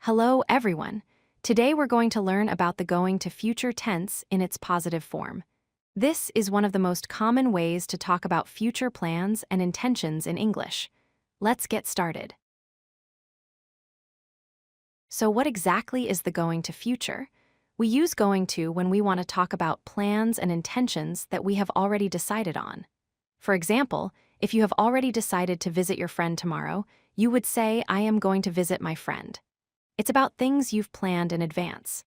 Hello, everyone. Today we're going to learn about the going to future tense in its positive form. This is one of the most common ways to talk about future plans and intentions in English. Let's get started. So what exactly is the going to future? We use going to when we want to talk about plans and intentions that we have already decided on. For example, if you have already decided to visit your friend tomorrow, you would say, I am going to visit my friend. It's about things you've planned in advance.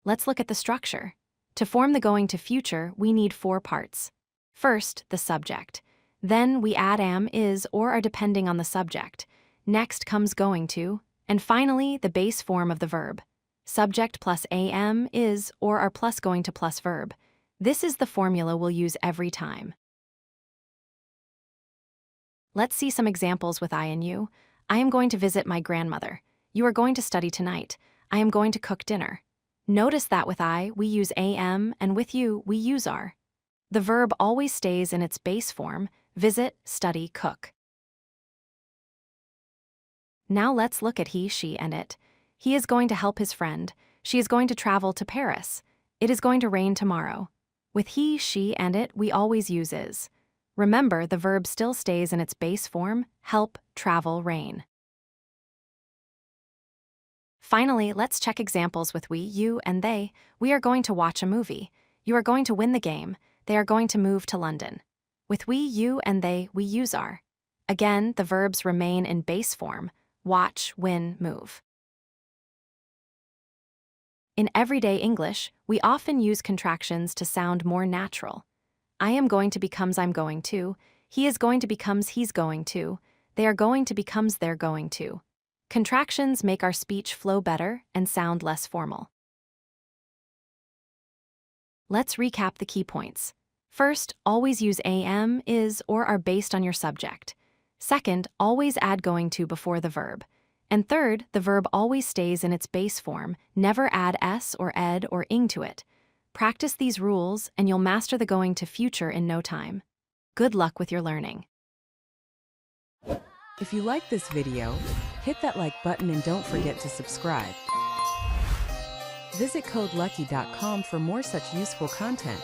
Let's look at the structure. To form the going to future, we need 4 parts. First, the subject. Then we add am, is, or are depending on the subject. Next comes going to. And finally, the base form of the verb. Subject plus am, is, or are plus going to plus verb. This is the formula we'll use every time. Let's see some examples with I and you. I am going to visit my grandmother. You are going to study tonight. I am going to cook dinner. Notice that with I, we use am, and with you, we use are. The verb always stays in its base form, visit, study, cook. Now let's look at he, she, and it. He is going to help his friend. She is going to travel to Paris. It is going to rain tomorrow. With he, she, and it, we always use is. Remember, the verb still stays in its base form, help, travel, rain. Finally, let's check examples with we, you, and they. We are going to watch a movie. You are going to win the game. They are going to move to London. With we, you, and they, we use are. Again, the verbs remain in base form, watch, win, move. In everyday English, we often use contractions to sound more natural. I am going to becomes I'm going to, he is going to becomes he's going to, they are going to becomes they're going to. Contractions make our speech flow better and sound less formal. Let's recap the key points. First, always use am, is, or are based on your subject. Second, always add going to before the verb. And third, the verb always stays in its base form, never add s or ed or ing to it. Practice these rules and you'll master the going to future in no time. Good luck with your learning. If you like this video, hit that like button and don't forget to subscribe. Visit codelucky.com for more such useful content.